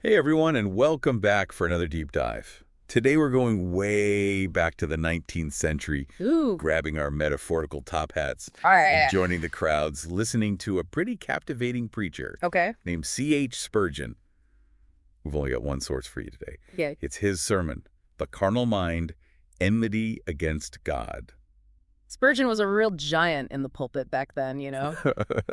Hey everyone, and welcome back for another deep dive. Today we're going way back to the 19th century, Ooh. grabbing our metaphorical top hats All and right. joining the crowds, listening to a pretty captivating preacher Okay. named C.H. Spurgeon. We've only got one source for you today. Yeah. It's his sermon, The Carnal Mind, Enmity Against God. Spurgeon was a real giant in the pulpit back then,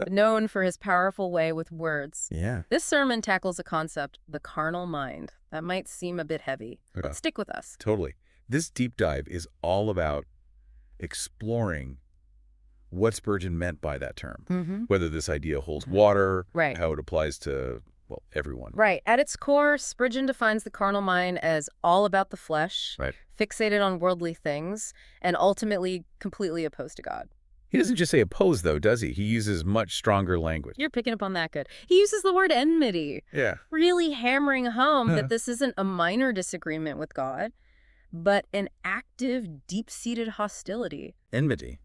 known for his powerful way with words. Yeah. This sermon tackles a concept, the carnal mind, that might seem a bit heavy, but stick with us. Totally. This deep dive is all about exploring what Spurgeon meant by that term, whether this idea holds water, Right. how it applies to, well, everyone. Right. At its core, Spurgeon defines the carnal mind as all about the flesh, Right. fixated on worldly things, and ultimately completely opposed to God. He doesn't just say oppose, though, does he? He uses much stronger language. You're picking up on that good. He uses the word enmity, Yeah. really hammering home that this isn't a minor disagreement with God, but an active, deep-seated hostility. Enmity.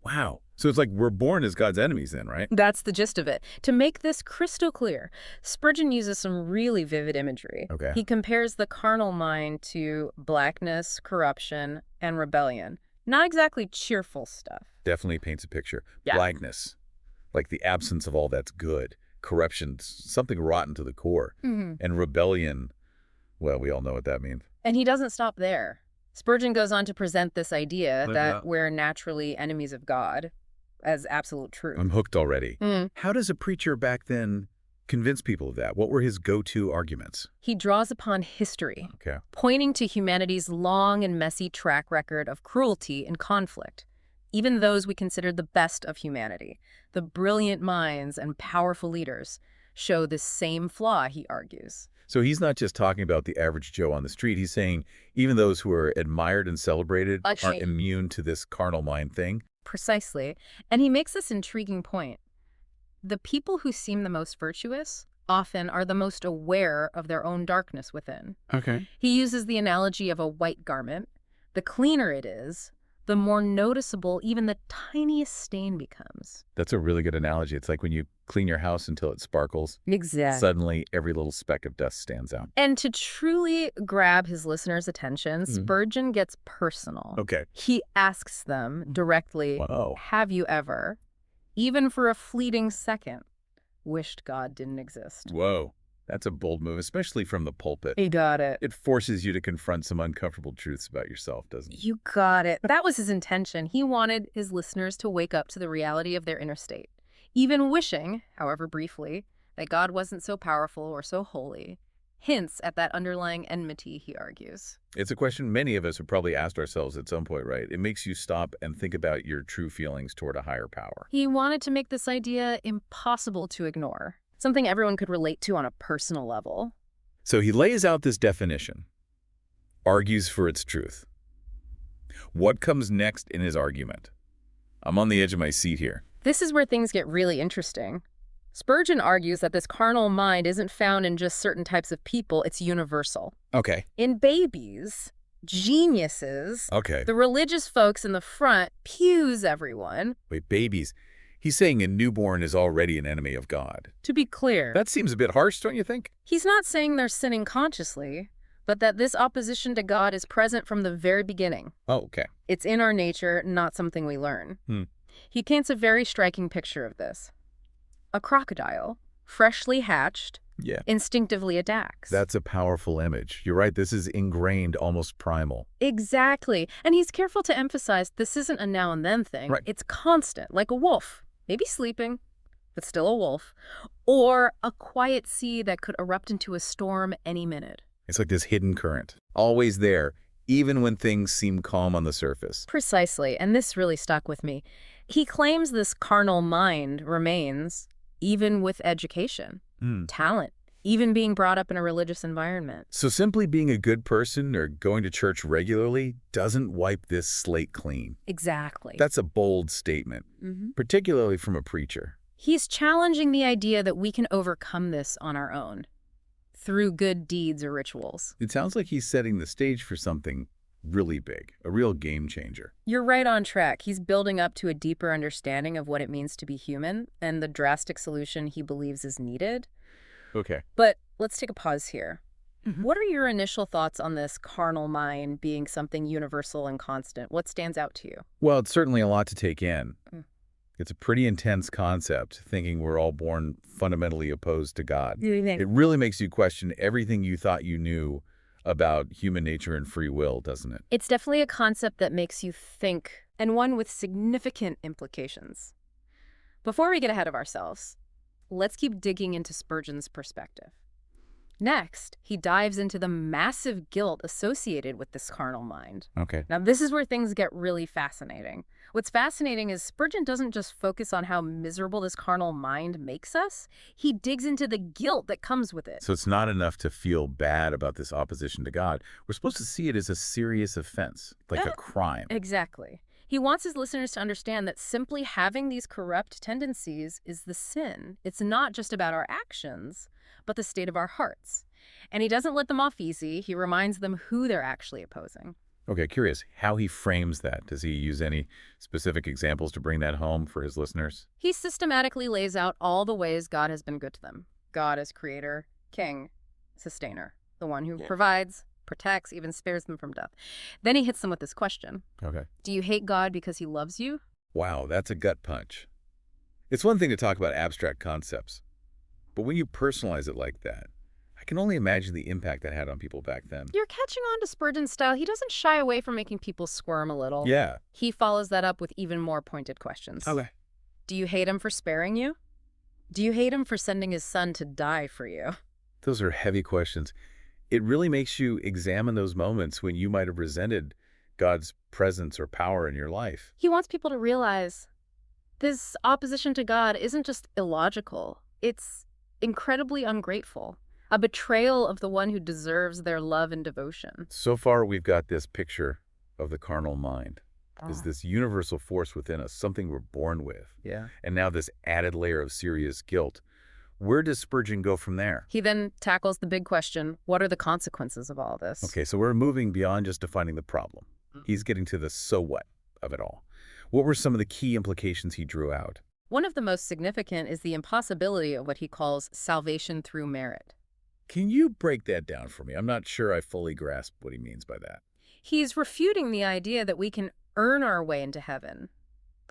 Wow. So it's like we're born as God's enemies then, right? That's the gist of it. To make this crystal clear, Spurgeon uses some really vivid imagery. Okay. He compares the carnal mind to blackness, corruption, and rebellion. Not exactly cheerful stuff. Definitely paints a picture. Yeah. Blackness, like the absence of all that's good. Corruption, something rotten to the core. And rebellion, well, we all know what that means. And he doesn't stop there. Spurgeon goes on to present this idea Like that that. we're naturally enemies of God as absolute truth. I'm hooked already. Mm. How does a preacher back then convince people of that? What were his go-to arguments? He draws upon history, Okay. pointing to humanity's long and messy track record of cruelty and conflict, even those we consider the best of humanity. The brilliant minds and powerful leaders show this same flaw, he argues. So he's not just talking about the average Joe on the street. He's saying even those who are admired and celebrated aren't Okay. immune to this carnal mind thing. Precisely. And he makes this intriguing point. The people who seem the most virtuous often are the most aware of their own darkness within. Okay. He uses the analogy of a white garment. The cleaner it is, the more noticeable even the tiniest stain becomes. That's a really good analogy. It's like when you clean your house until it sparkles, Exactly. suddenly every little speck of dust stands out. And to truly grab his listeners' attention, Spurgeon gets personal. Okay. He asks them directly, Wow. have you ever, even for a fleeting second, wished God didn't exist? Whoa. That's a bold move, especially from the pulpit. He got it. It forces you to confront some uncomfortable truths about yourself, doesn't it? You got it. That was his intention. He wanted his listeners to wake up to the reality of their inner state, even wishing, however briefly, that God wasn't so powerful or so holy. Hints at that underlying enmity, he argues. It's a question many of us have probably asked ourselves at some point, right? It makes you stop and think about your true feelings toward a higher power. He wanted to make this idea impossible to ignore, something everyone could relate to on a personal level. So he lays out this definition, argues for its truth. What comes next in his argument? I'm on the edge of my seat here. This is where things get really interesting. Spurgeon argues that this carnal mind isn't found in just certain types of people, it's universal. Okay. In babies, geniuses, Okay. the religious folks in the front, pews everyone. Wait, babies. He's saying a newborn is already an enemy of God. To be clear, That seems a bit harsh, don't you think? he's not saying they're sinning consciously, but that this opposition to God is present from the very beginning. Oh, okay. It's in our nature, not something we learn. He paints a very striking picture of this. A crocodile, freshly hatched, Yeah. instinctively attacks. That's a powerful image. You're right, this is ingrained, almost primal. Exactly. And he's careful to emphasize this isn't a now and then thing. Right. It's constant, like a wolf, maybe sleeping, but still a wolf, or a quiet sea that could erupt into a storm any minute. It's like this hidden current, always there, even when things seem calm on the surface. Precisely, and this really stuck with me. He claims this carnal mind remains even with education, talent, even being brought up in a religious environment. So simply being a good person or going to church regularly doesn't wipe this slate clean. Exactly. That's a bold statement, particularly from a preacher. He's challenging the idea that we can overcome this on our own, through good deeds or rituals. It sounds like he's setting the stage for something really big, a real game changer. You're right on track. He's building up to a deeper understanding of what it means to be human and the drastic solution he believes is needed. Okay. But let's take a pause here. Mhm. What are your initial thoughts on this carnal mind being something universal and constant? What stands out to you? Well, it's certainly a lot to take in. Mm. It's a pretty intense concept, thinking we're all born fundamentally opposed to God. Do you think? It really makes you question everything you thought you knew about human nature and free will, doesn't it? It's definitely a concept that makes you think, and one with significant implications. Before we get ahead of ourselves, let's keep digging into Spurgeon's perspective. Next, he dives into the massive guilt associated with this carnal mind. Okay. Now, this is where things get really fascinating. What's fascinating is Spurgeon doesn't just focus on how miserable this carnal mind makes us. He digs into the guilt that comes with it. So it's not enough to feel bad about this opposition to God. We're supposed to see it as a serious offense, like a crime. Exactly. He wants his listeners to understand that simply having these corrupt tendencies is the sin. It's not just about our actions, but the state of our hearts. And he doesn't let them off easy. He reminds them who they're actually opposing. Okay, curious how he frames that. Does he use any specific examples to bring that home for his listeners? He systematically lays out all the ways God has been good to them. God as creator, king, sustainer, the one who provides, protects, even spares them from death. Then he hits them with this question. Okay. Do you hate God because he loves you? Wow, that's a gut punch. It's one thing to talk about abstract concepts, but when you personalize it like that, I can only imagine the impact that had on people back then. You're catching on to Spurgeon's style. He doesn't shy away from making people squirm a little. Yeah. He follows that up with even more pointed questions. Okay. Do you hate him for sparing you? Do you hate him for sending his son to die for you? Those are heavy questions. It really makes you examine those moments when you might have resented God's presence or power in your life. He wants people to realize this opposition to God isn't just illogical. It's incredibly ungrateful. A betrayal of the one who deserves their love and devotion. So far, we've got this picture of the carnal mind as this universal force within us, something we're born with. Yeah. And now this added layer of serious guilt. Where does Spurgeon go from there? He then tackles the big question, what are the consequences of all this? Okay, so we're moving beyond just defining the problem. He's getting to the so what of it all. What were some of the key implications he drew out? One of the most significant is the impossibility of what he calls salvation through merit. Can you break that down for me? I'm not sure I fully grasp what he means by that. He's refuting the idea that we can earn our way into heaven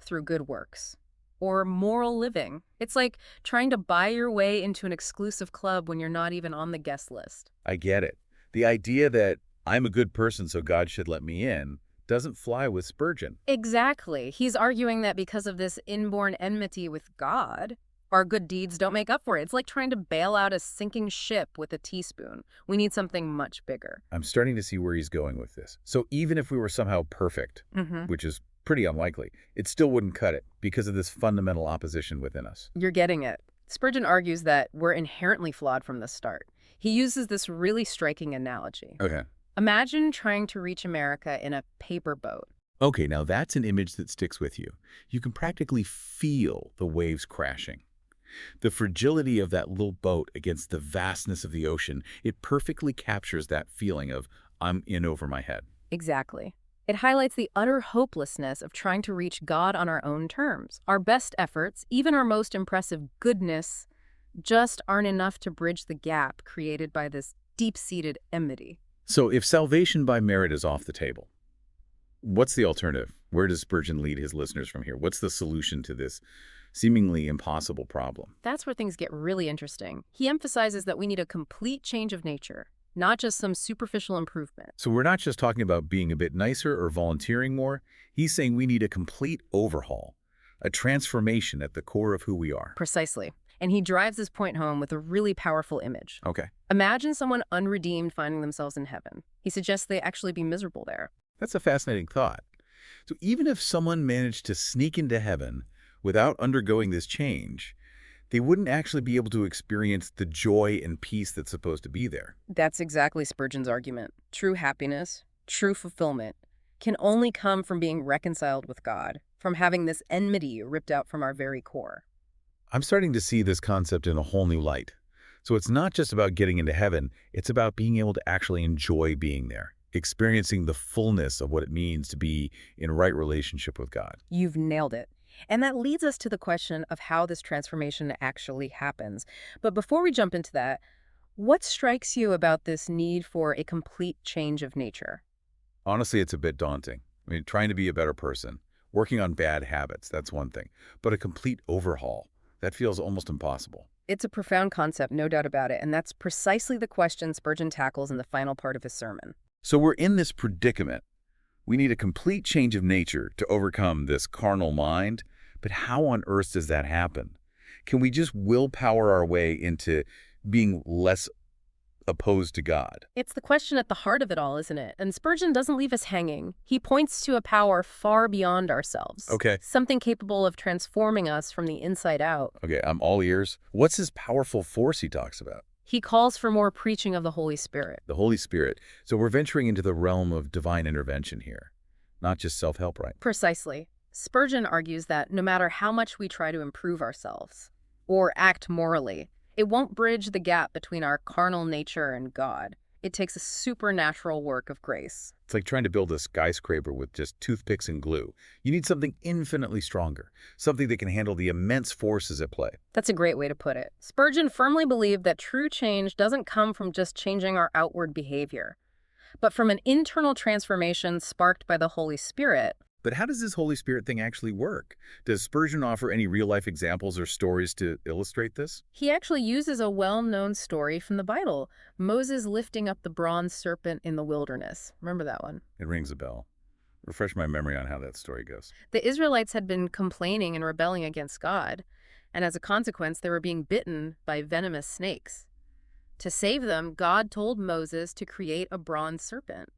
through good works or moral living. It's like trying to buy your way into an exclusive club when you're not even on the guest list. I get it. The idea that I'm a good person so God should let me in doesn't fly with Spurgeon. Exactly. He's arguing that because of this inborn enmity with God, our good deeds don't make up for it. It's like trying to bail out a sinking ship with a teaspoon. We need something much bigger. I'm starting to see where he's going with this. So even if we were somehow perfect, which is pretty unlikely, it still wouldn't cut it because of this fundamental opposition within us. You're getting it. Spurgeon argues that we're inherently flawed from the start. He uses this really striking analogy. Okay. Imagine trying to reach America in a paper boat. Okay, now that's an image that sticks with you. You can practically feel the waves crashing. The fragility of that little boat against the vastness of the ocean, it perfectly captures that feeling of, I'm in over my head. Exactly. It highlights the utter hopelessness of trying to reach God on our own terms. Our best efforts, even our most impressive goodness, just aren't enough to bridge the gap created by this deep-seated enmity. So if salvation by merit is off the table, what's the alternative? Where does Spurgeon lead his listeners from here? What's the solution to this seemingly impossible problem? That's where things get really interesting. He emphasizes that we need a complete change of nature, not just some superficial improvement. So we're not just talking about being a bit nicer or volunteering more. He's saying we need a complete overhaul, a transformation at the core of who we are. Precisely. And he drives this point home with a really powerful image. Okay. Imagine someone unredeemed finding themselves in heaven. He suggests they actually be miserable there. That's a fascinating thought. So even if someone managed to sneak into heaven without undergoing this change, they wouldn't actually be able to experience the joy and peace that's supposed to be there. That's exactly Spurgeon's argument. True happiness, true fulfillment, can only come from being reconciled with God, from having this enmity ripped out from our very core. I'm starting to see this concept in a whole new light. So it's not just about getting into heaven, it's about being able to actually enjoy being there, experiencing the fullness of what it means to be in right relationship with God. You've nailed it. And that leads us to the question of how this transformation actually happens. But before we jump into that, What strikes you about this need for a complete change of nature? Honestly, it's a bit daunting. I mean, trying to be a better person, working on bad habits, that's one thing. But a complete overhaul, that feels almost impossible. It's a profound concept, no doubt about it, and that's precisely the question Spurgeon tackles in the final part of his sermon. So we're in this predicament. We need a complete change of nature to overcome this carnal mind. But how on earth does that happen? Can we just willpower our way into being less opposed to God? It's the question at the heart of it all, isn't it? And Spurgeon doesn't leave us hanging. He points to a power far beyond ourselves, Okay. something capable of transforming us from the inside out. Okay, I'm all ears. What's this powerful force he talks about? He calls for more preaching of the Holy Spirit. The Holy Spirit. So we're venturing into the realm of divine intervention here, not just self-help, right? Precisely. Spurgeon argues that no matter how much we try to improve ourselves or act morally, it won't bridge the gap between our carnal nature and God. It takes a supernatural work of grace. It's like trying to build a skyscraper with just toothpicks and glue. You need something infinitely stronger, something that can handle the immense forces at play. That's a great way to put it. Spurgeon firmly believed that true change doesn't come from just changing our outward behavior, but from an internal transformation sparked by the Holy Spirit. But how does this Holy Spirit thing actually work? Does Spurgeon offer any real-life examples or stories to illustrate this? He actually uses a well-known story from the Bible, Moses lifting up the bronze serpent in the wilderness. Remember that one? It rings a bell. Refresh my memory on how that story goes. The Israelites had been complaining and rebelling against God, and as a consequence, they were being bitten by venomous snakes. To save them, God told Moses to create a bronze serpent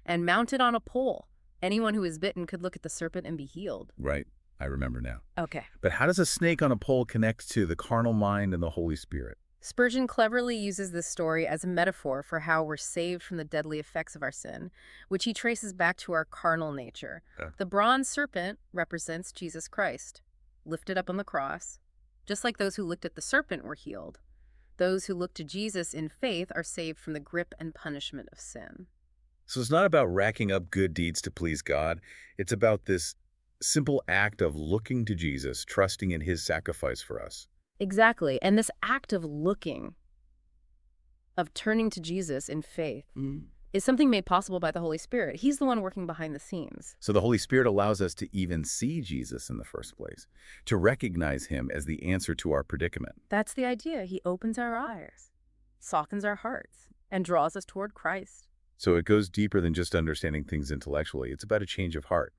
and mount it on a pole. Anyone who was bitten could look at the serpent and be healed. Right. I remember now. Okay. But how does a snake on a pole connect to the carnal mind and the Holy Spirit? Spurgeon cleverly uses this story as a metaphor for how we're saved from the deadly effects of our sin, which he traces back to our carnal nature. Yeah. The bronze serpent represents Jesus Christ, lifted up on the cross. Just like those who looked at the serpent were healed, those who look to Jesus in faith are saved from the grip and punishment of sin. So it's not about racking up good deeds to please God. It's about this simple act of looking to Jesus, trusting in his sacrifice for us. Exactly. And this act of looking, of turning to Jesus in faith, is something made possible by the Holy Spirit. He's the one working behind the scenes. So the Holy Spirit allows us to even see Jesus in the first place, to recognize him as the answer to our predicament. That's the idea. He opens our eyes, softens our hearts, and draws us toward Christ. So it goes deeper than just understanding things intellectually. It's about a change of heart,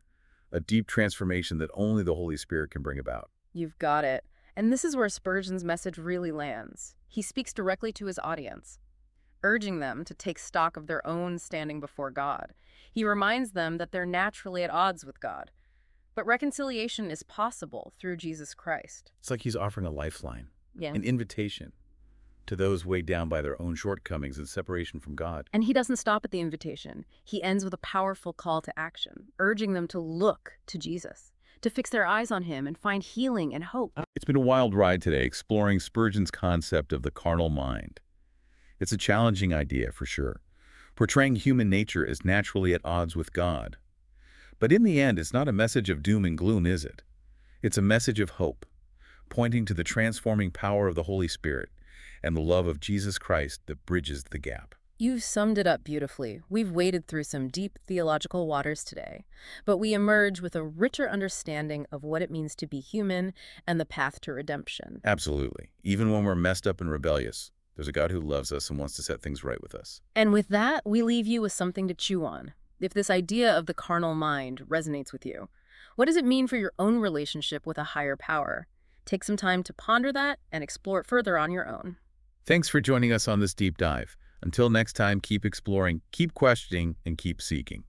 a deep transformation that only the Holy Spirit can bring about. You've got it. And this is where Spurgeon's message really lands. He speaks directly to his audience, urging them to take stock of their own standing before God. He reminds them that they're naturally at odds with God, but reconciliation is possible through Jesus Christ. It's like he's offering a lifeline, Yeah. an invitation to those weighed down by their own shortcomings and separation from God. And he doesn't stop at the invitation. He ends with a powerful call to action, urging them to look to Jesus, to fix their eyes on him and find healing and hope. It's been a wild ride today exploring Spurgeon's concept of the carnal mind. It's a challenging idea for sure, portraying human nature as naturally at odds with God. But in the end, it's not a message of doom and gloom, is it? It's a message of hope, pointing to the transforming power of the Holy Spirit and the love of Jesus Christ that bridges the gap. You've summed it up beautifully. We've waded through some deep theological waters today, but we emerge with a richer understanding of what it means to be human and the path to redemption. Absolutely. Even when we're messed up and rebellious, there's a God who loves us and wants to set things right with us. And with that, we leave you with something to chew on. If this idea of the carnal mind resonates with you, what does it mean for your own relationship with a higher power? Take some time to ponder that and explore it further on your own. Thanks for joining us on this deep dive. Until next time, keep exploring, keep questioning, and keep seeking.